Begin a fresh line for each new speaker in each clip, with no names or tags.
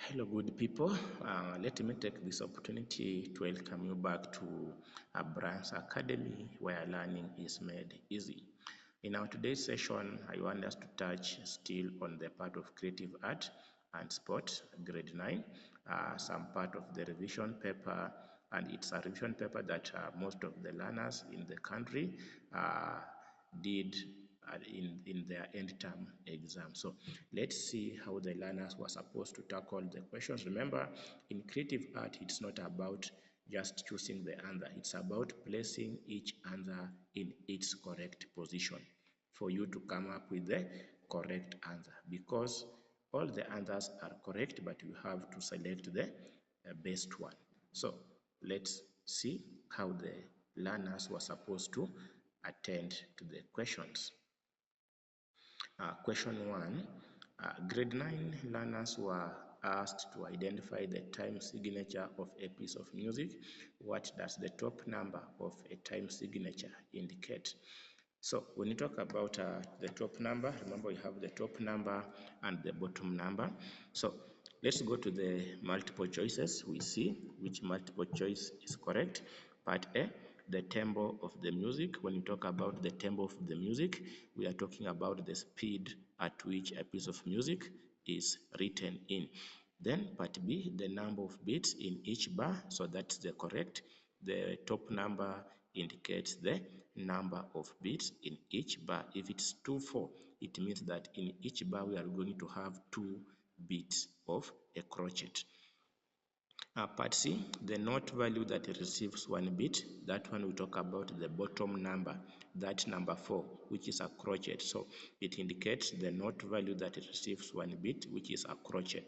Hello, good people. Let me take this opportunity to welcome you back to Brands Academy, where learning is made easy. In our today's session, I want us to touch still on the part of creative art and sport, grade 9, some part of the revision paper, and it's a revision paper that most of the learners in the country did in their end term exam. So let's see how the learners were supposed to tackle the questions. Remember, in creative art, it's not about just choosing the answer. It's about placing each answer in its correct position for you to come up with the correct answer, because all the answers are correct, but you have to select the best one. So let's see how the learners were supposed to attend to the questions. Question 1. Grade 9 learners were asked to identify the time signature of a piece of music. What does the top number of a time signature indicate? So when you talk about the top number, remember you have the top number and the bottom number. So let's go to the multiple choices. We see which multiple choice is correct. Part A, the tempo of the music. When you talk about the tempo of the music, we are talking about the speed at which a piece of music is written in. Then part B, the number of beats in each bar. So that's the correct. The top number indicates the number of beats in each bar. If it's 2/4, it means that in each bar we are going to have 2 beats of a crochet. Part C, the note value that receives 1 beat. That one we talk about the bottom number, that number 4, which is a crochet. So it indicates the note value that receives 1 beat, which is a crochet.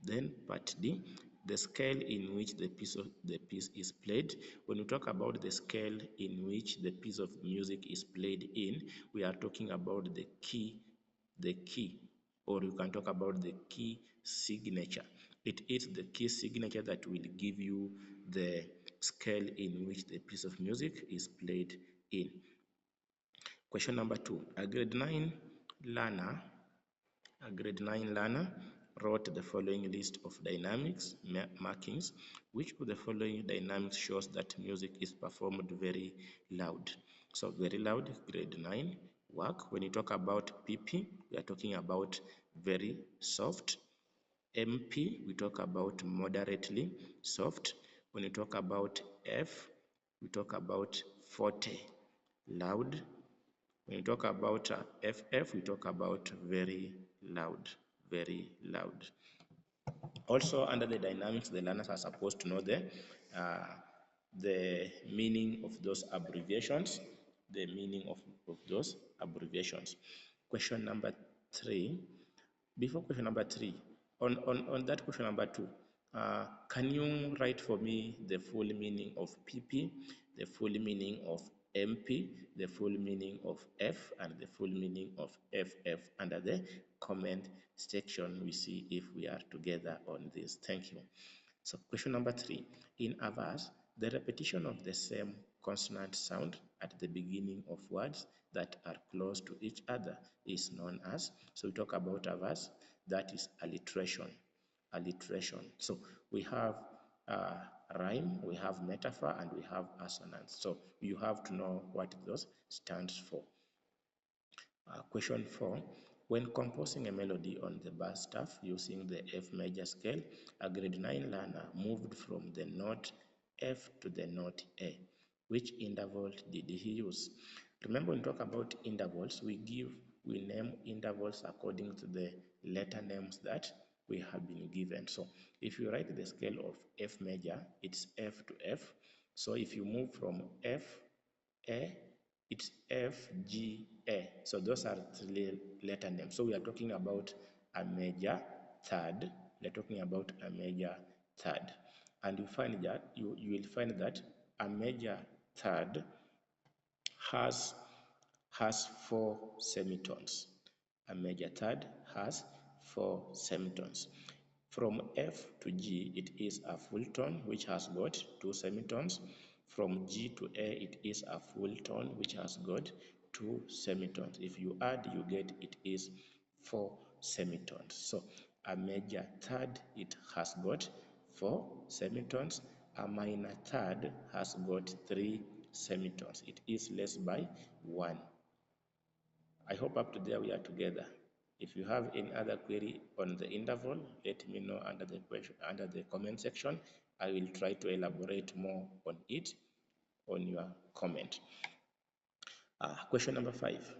Then part D, the scale in which the piece is played. When we talk about the scale in which the piece of music is played in, we are talking about the key, or you can talk about the key signature. It is the key signature that will give you the scale in which the piece of music is played in. Question number 2, a grade 9 learner wrote the following list of dynamics markings. Which of the following dynamics shows that music is performed very loud? So very loud, grade 9 work. When you talk about PP, we are talking about very soft. MP, we talk about moderately soft. When you talk about F, we talk about forte, loud. When you talk about FF, we talk about very loud, very loud. Also, under the dynamics, the learners are supposed to know the meaning of those abbreviations, Question number 3. Before question number 3, on that question number 2, can you write for me the full meaning of PP, the full meaning of MP, the full meaning of F, and the full meaning of FF under the comment section? We see if we are together on this. Thank you. So question number 3, in a verse, the repetition of the same consonant sound at the beginning of words that are close to each other is known as, so we talk about a verse, that is alliteration. So we have rhyme, we have metaphor, and we have assonance. So you have to know what those stands for. Question 4. When composing a melody on the bass staff using the F major scale, a grade 9 learner moved from the note F to the note A. Which interval did he use? Remember, when we talk about intervals, we name intervals according to the letter names that we have been given. So if you write the scale of F major, it's F to F. So if you move from F, A, it's F, G, A. So those are 3 letter names. So we are talking about a major third. We are talking about a major third. And you find that you will find that a major third has 4 semitones. A major third has 4 semitones. From F to G, it is a full tone which has got 2 semitones. From G to A, it is a full tone which has got 2 semitones. If you add, you get it is 4 semitones. So A major third, it has got 4 semitones. A minor third has got 3 semitones. It is less by 1. I hope up to there we are together. If you have any other query on the interval, let me know under the question, under the comment section. I will try to elaborate more on it on your comment. Question number 5.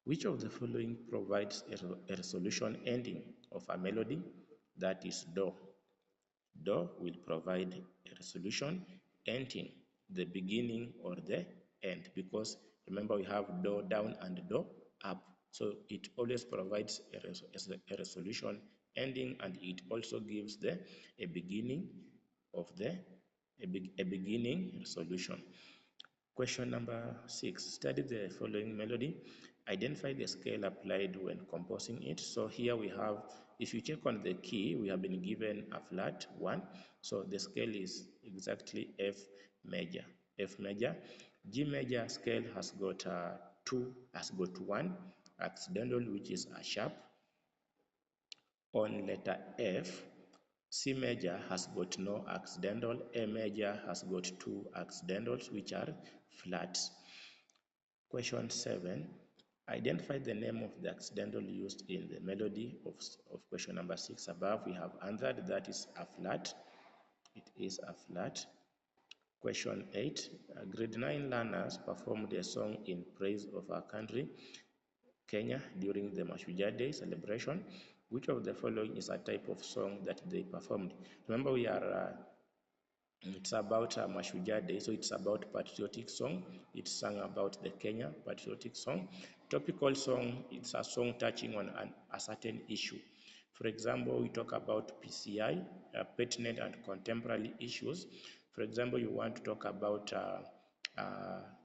Which of the following provides a resolution ending of a melody? That is do. Do will provide a resolution ending the beginning or the end, because remember we have do down and do up. So it always provides a resolution ending, and it also gives a beginning of a beginning resolution. Question number 6. Study the following melody. Identify the scale applied when composing it. So here we have, if you check on the key, we have been given a flat 1. So the scale is exactly F major. F major. G major scale has got 1 accidental, which is a sharp on letter F. C major has got no accidental. A major has got 2 accidentals, which are flats. Question 7. Identify the name of the accidental used in the melody of question number 6 above. We have answered that is a flat. It is a flat. Question 8. Grade 9 learners performed a song in praise of our country, Kenya, during the Mashujaa Day celebration. Which of the following is a type of song that they performed? Remember, we are it's about Mashujaa Day, so it's about patriotic song. It's sung about the Kenya patriotic song. Topical song, it's a song touching on a certain issue. For example, we talk about PCI, pertinent and contemporary issues. For example, you want to talk about,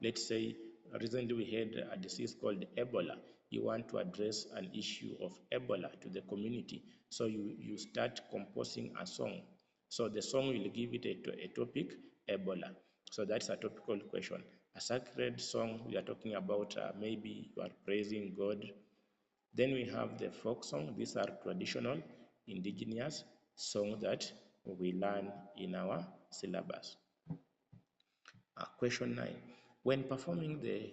let's say, recently we had a disease called Ebola. You want to address an issue of Ebola to the community. So you start composing a song. So the song will give it a topic, Ebola. So that's a topical question. A sacred song, we are talking about maybe you are praising God. Then we have the folk song. These are traditional, indigenous songs that we learn in our syllabus. Question 9. When performing the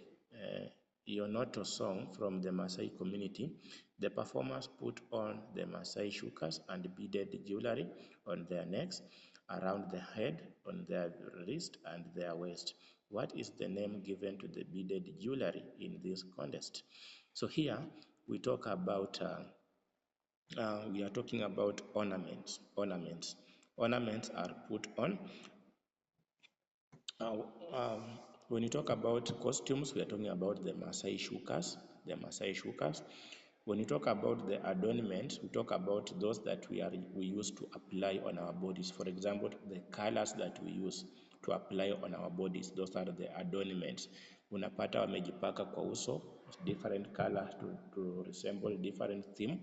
Yonoto song from the Maasai community, the performers put on the Maasai shukas and beaded jewelry on their necks, around the head, on their wrist, and their waist. What is the name given to the beaded jewelry in this contest? So here we talk about we are talking about ornaments. Ornaments are put on. Uh, um, when you talk about costumes, we are talking about the Maasai shukas. When you talk about the adornments, we talk about those that we use to apply on our bodies. For example, the colors that we use to apply on our bodies, those are the adornments. Unapata wamejipaka kwa uso, different color to resemble different theme.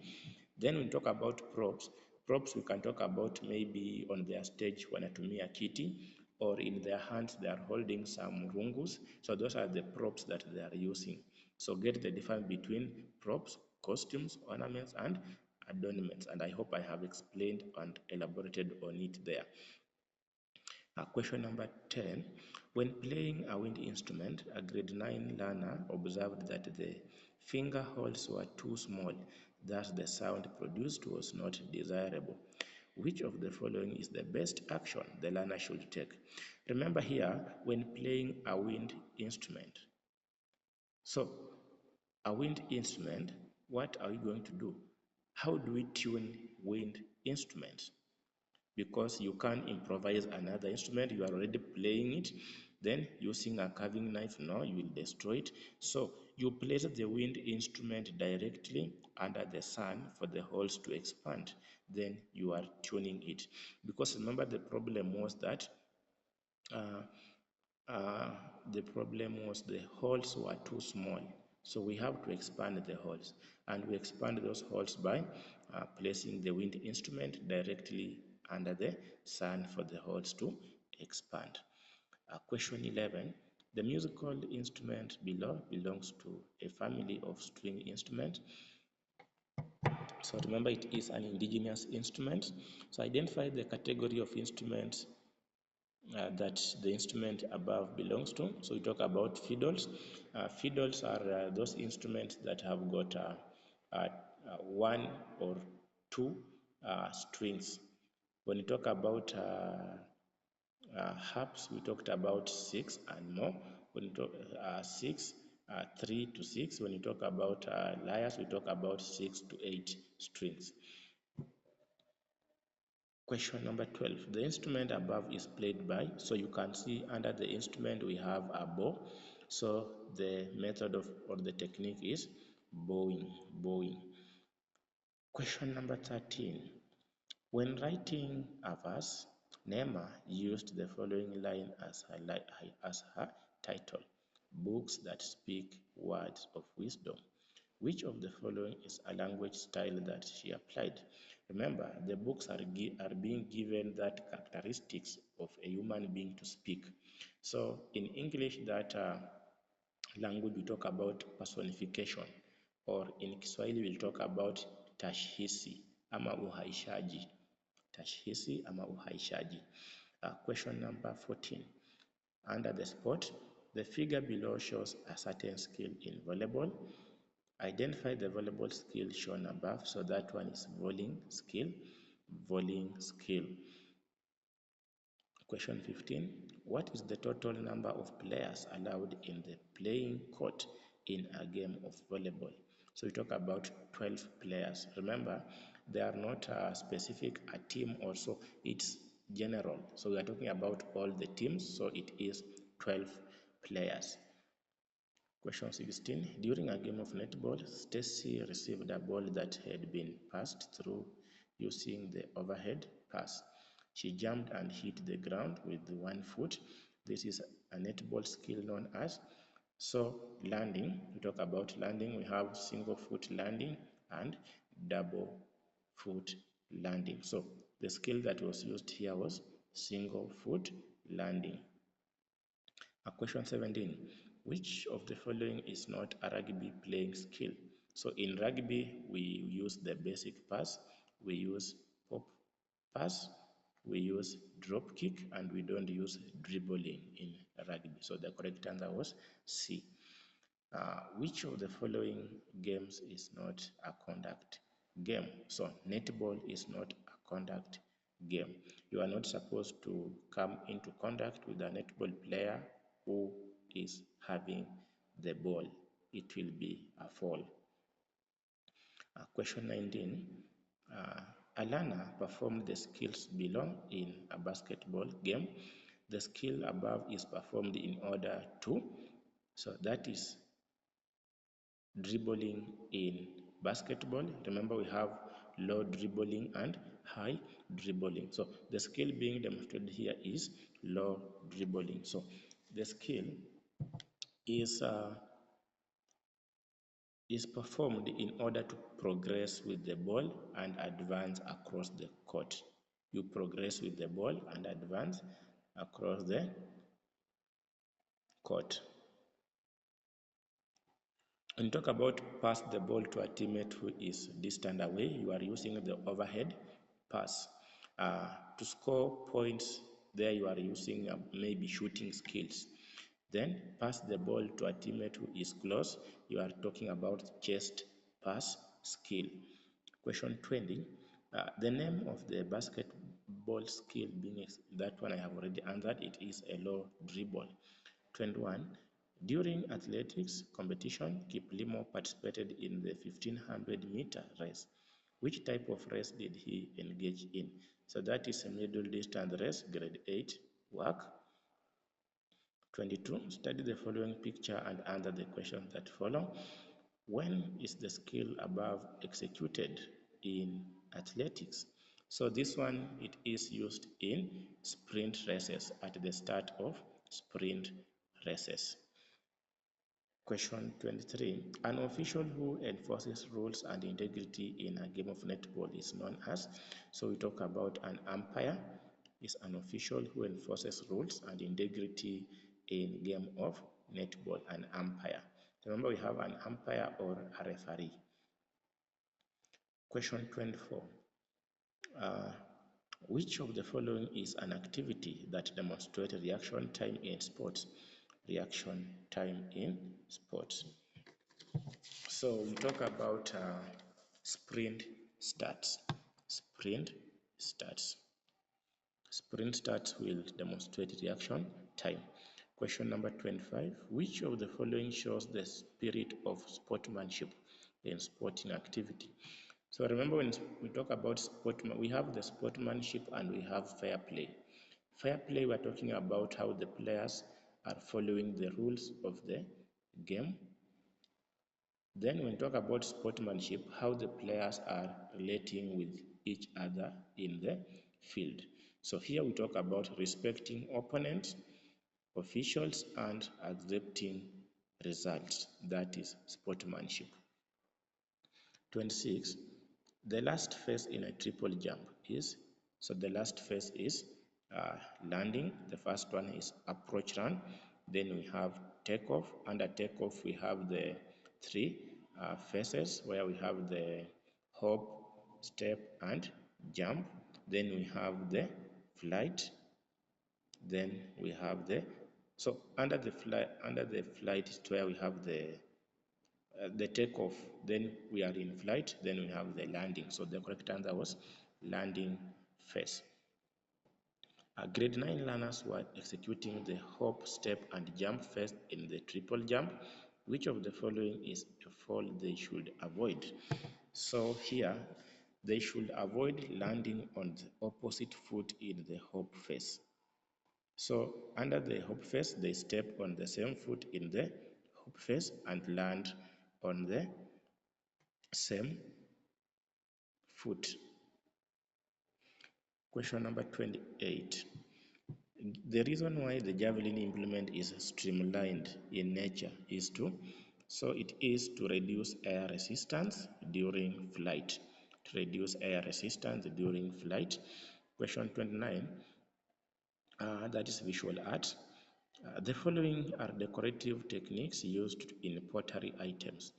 Then we talk about props. Props we can talk about maybe on their stage wanatumia kiti, or in their hands they are holding some rungus. So those are the props that they are using. So get the difference between props, costumes, ornaments, and adornments. And I hope I have explained and elaborated on it there. Question number 10. When playing a wind instrument, a grade 9 learner observed that the finger holes were too small, thus the sound produced was not desirable. Which of the following is the best action the learner should take? Remember here, when playing a wind instrument. So, a wind instrument, what are we going to do? How do we tune wind instruments? Because you can't improvise another instrument, you are already playing it, then using a carving knife, no, you will destroy it. So you place the wind instrument directly under the sun for the holes to expand, then you are tuning it. Because remember, the problem was that the holes were too small. So we have to expand the holes, and we expand those holes by placing the wind instrument directly under the sun for the holes to expand. Question 11. The musical instrument below belongs to a family of string instruments. So remember, it is an indigenous instrument. So identify the category of instruments that the instrument above belongs to. So we talk about fiddles. Fiddles are those instruments that have got one or two strings. When you talk about harps, we talked about six and more. When you talk six, 3 to 6. When you talk about lyres, we talk about 6 to 8 strings. Question number 12. The instrument above is played by, so you can see under the instrument we have a bow. So the method of or the technique is bowing. Question number 13. When writing a verse, Nema used the following line as her title: Books that speak words of wisdom. Which of the following is a language style that she applied? Remember, the books are being given that characteristics of a human being to speak. So in English, that language we talk about personification, or in Kiswahili we'll talk about tashhisi ama uhaishaji. Tashhisi ama uhaishaji. Question number 14. Under the sport, the figure below shows a certain skill in volleyball. Identify the volleyball skill shown above. So that one is volleying skill. Question 15. What is the total number of players allowed in the playing court in a game of volleyball? So we talk about 12 players. Remember, they are not specific a team also, it's general. So we are talking about all the teams, so it is 12 players. Question 16. During a game of netball, Stacy received a ball that had been passed through using the overhead pass. She jumped and hit the ground with one foot. This is a netball skill known as landing. We talk about landing. We have single foot landing and double foot landing. So the skill that was used here was single foot landing. Question 17. Which of the following is not a rugby playing skill? So in rugby, we use the basic pass, we use pop pass, we use drop kick, and we don't use dribbling in rugby. So the correct answer was C. Which of the following games is not a contact game? So netball is not a contact game. You are not supposed to come into contact with a netball player who is having the ball. It will be a fall. Question 19. Alana performed the skills below in a basketball game. The skill above is performed in order to, so that is dribbling in basketball. Remember, we have low dribbling and high dribbling. So the skill being demonstrated here is low dribbling. So the skill is performed in order to progress with the ball and advance across the court. You progress with the ball and advance across the court. When you talk about pass the ball to a teammate who is distant away, you are using the overhead pass. To score points, there you are using maybe shooting skills. Then pass the ball to a teammate who is close, you are talking about chest pass skill. Question 20. The name of the basketball skill being that one I have already answered, it is a low dribble. 21. During athletics competition, Kiplimo participated in the 1500-meter race. Which type of race did he engage in? So that is a middle distance race, grade 8 work. 22. Study the following picture and answer the questions that follow. When is the skill above executed in athletics? So this one, it is used in sprint races, at the start of sprint races. Question 23. An official who enforces rules and integrity in a game of netball is known as, so we talk about an umpire is an official who enforces rules and integrity in game of netball, an umpire. Remember, we have an umpire or a referee. Question 24. Which of the following is an activity that demonstrates reaction time in sports? Reaction time in sports. So we talk about sprint starts. Sprint starts. Sprint starts will demonstrate reaction time. Question number 25. Which of the following shows the spirit of sportsmanship in sporting activity? So remember, when we talk about sportsman, we have the sportsmanship and we have fair play. Fair play, we are talking about how the players are following the rules of the game. Then when we talk about sportsmanship, how the players are relating with each other in the field. So here we talk about respecting opponents, officials, and accepting results. That is sportsmanship. 26. The last phase in a triple jump is, so the last phase is landing. The first one is approach run. Then we have takeoff. Under takeoff, we have the three phases where we have the hop, step, and jump. Then we have the flight. Then we have the, so under the flight is where we have the takeoff, then we are in flight, then we have the landing. So the correct answer was landing phase. Grade 9 learners were executing the hop, step, and jump phase in the triple jump. Which of the following is a fall they should avoid? So here, they should avoid landing on the opposite foot in the hop phase. So under the hop phase, they step on the same foot in the hop phase and land on the same foot. Question number 28. The reason why the javelin implement is streamlined in nature is it is to reduce air resistance during flight. To reduce air resistance during flight. Question 29. That is visual art. The following are decorative techniques used in pottery items.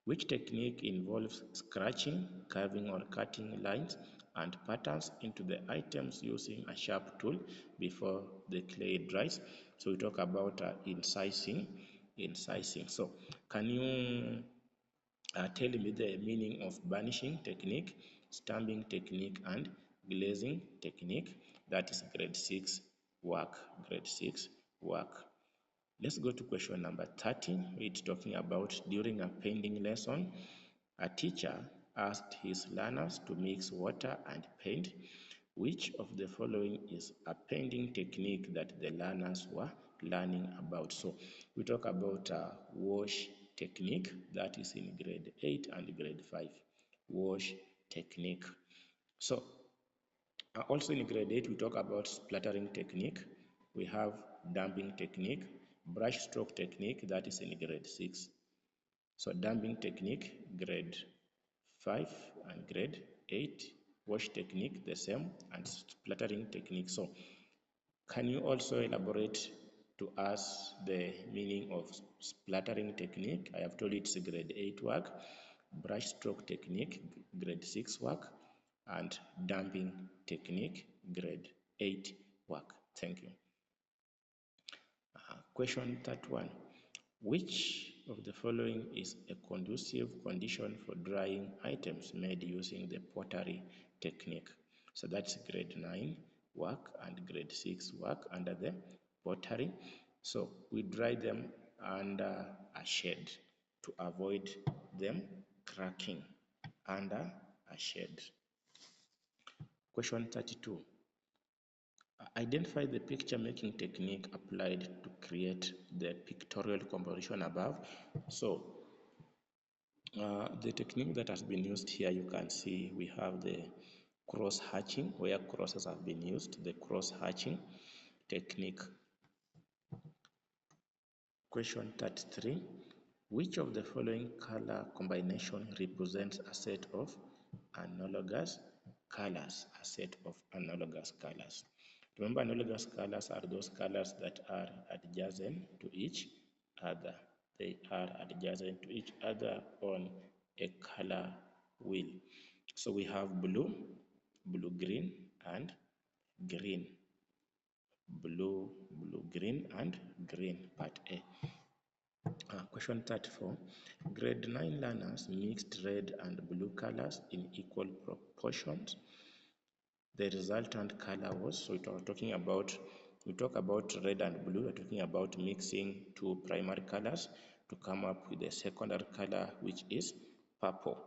Which technique involves scratching, carving or cutting lines and patterns into the items using a sharp tool before the clay dries? So we talk about incising. So can you tell me the meaning of burnishing technique, stamping technique, and glazing technique? That is grade 6 work. Grade 6 work. Let's go to question number 30. It's talking about during a painting lesson, a teacher asked his learners to mix water and paint. Which of the following is a painting technique that the learners were learning about? So we talk about wash technique, that is in grade 8 and grade 5. Wash technique. So also in grade 8, we talk about splattering technique. We have damping technique, brush stroke technique, that is in grade 6. So damping technique, grade 5 and grade 8. Wash technique, the same, and splattering technique. So can you also elaborate to us the meaning of splattering technique? I have told you it's grade 8 work, brush stroke technique, grade 6 work, and damping technique, grade 8 work. Thank you. Question 31. Which of the following is a conducive condition for drying items made using the pottery technique? So that's grade 9 work and grade 6 work under the pottery. So we dry them under a shade to avoid them cracking under a shade. Question 32. Identify the picture making technique applied to create the pictorial composition above. So the technique that has been used here, you can see we have the cross hatching, where crosses have been used, the cross hatching technique. Question 33. Which of the following color combination represents a set of analogous colors? A set of analogous colors. Remember, analogous colors are those colors that are adjacent to each other. They are adjacent to each other on a color wheel. So we have blue, blue green, and green. Blue, blue green, and green, part A. Question 34. Grade 9 learners mixed red and blue colors in equal proportions. The resultant color was, so we talk about red and blue, we're talking about mixing two primary colors to come up with a secondary color, which is purple.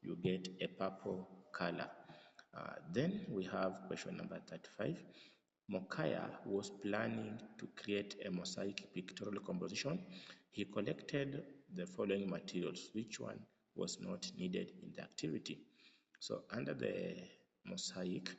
You get a purple color. Then we have question number 35. Mokaya was planning to create a mosaic pictorial composition. He collected the following materials. Which one was not needed in the activity? So under the mosaic,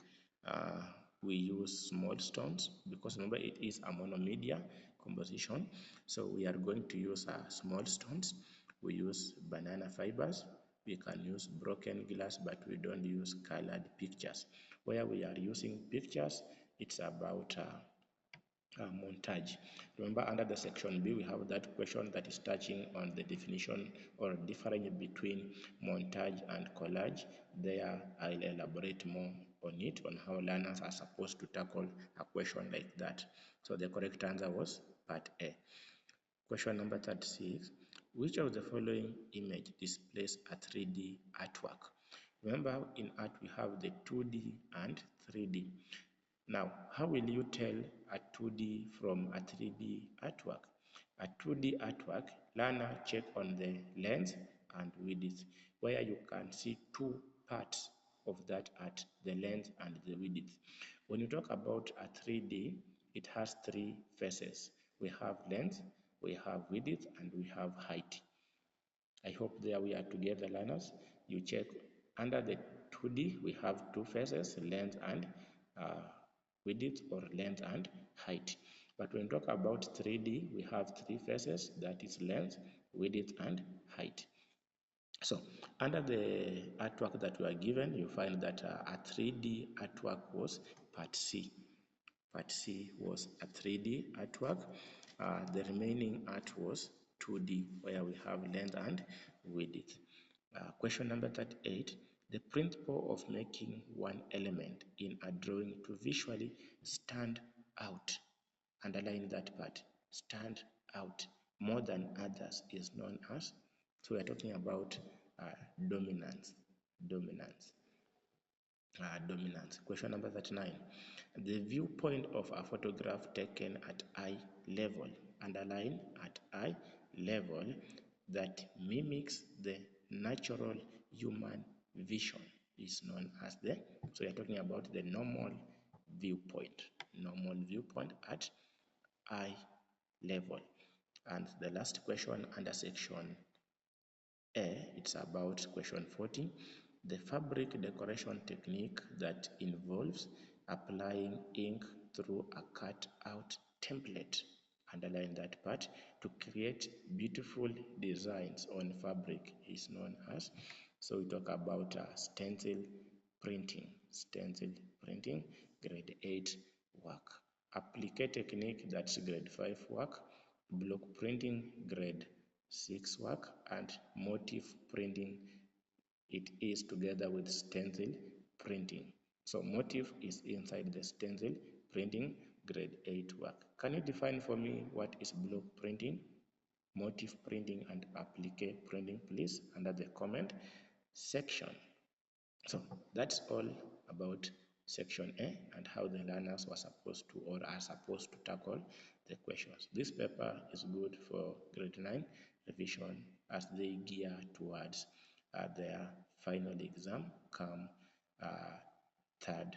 uh, we use small stones because remember it is a monomedia composition. So we are going to use small stones. We use banana fibers. We can use broken glass, but we don't use colored pictures. Where we are using pictures, it's about montage. Remember, under the section B, we have that question that is touching on the definition or difference between montage and collage. There, I'll elaborate more on it, on how learners are supposed to tackle a question like that. So the correct answer was part A. Question number 36. Which of the following image displays a 3D artwork? Remember, in art, we have the 2D and 3D. Now, how will you tell a 2D from a 3D artwork? A 2D artwork, learner check on the length and width, where you can see two parts of that art, the length and the width. When you talk about a 3D, it has three faces. We have length, we have width, and we have height. I hope there we are together, learners. You check under the 2D, we have two faces, length and width, or length and height. But when we talk about 3D, we have three faces, that is length, width, and height. So under the artwork that we are given, you find that a 3D artwork was part C. Part C was a 3D artwork. The remaining art was 2D, where we have length and width. Question number 38. The principle of making one element in a drawing to visually stand out. Underline that part. Stand out more than others is known as. So we are talking about dominance. Dominance. Dominance. Question number 39. The viewpoint of a photograph taken at eye level, underline at eye level, that mimics the natural human vision is known as the, so we are talking about the normal viewpoint at eye level. And the last question under section A, it's about question 40. The fabric decoration technique that involves applying ink through a cut-out template, underline that part, to create beautiful designs on fabric is known as, so we talk about stencil printing, grade 8 work. Applique technique, that's grade 5 work. Block printing, grade 6 work. And motif printing, it is together with stencil printing. So motif is inside the stencil printing, grade 8 work. Can you define for me what is block printing, motif printing, and applique printing, please, under the comment section? So that's all about section A and how the learners were supposed to or are supposed to tackle the questions. This paper is good for grade 9 revision as they gear towards their final exam come 3rd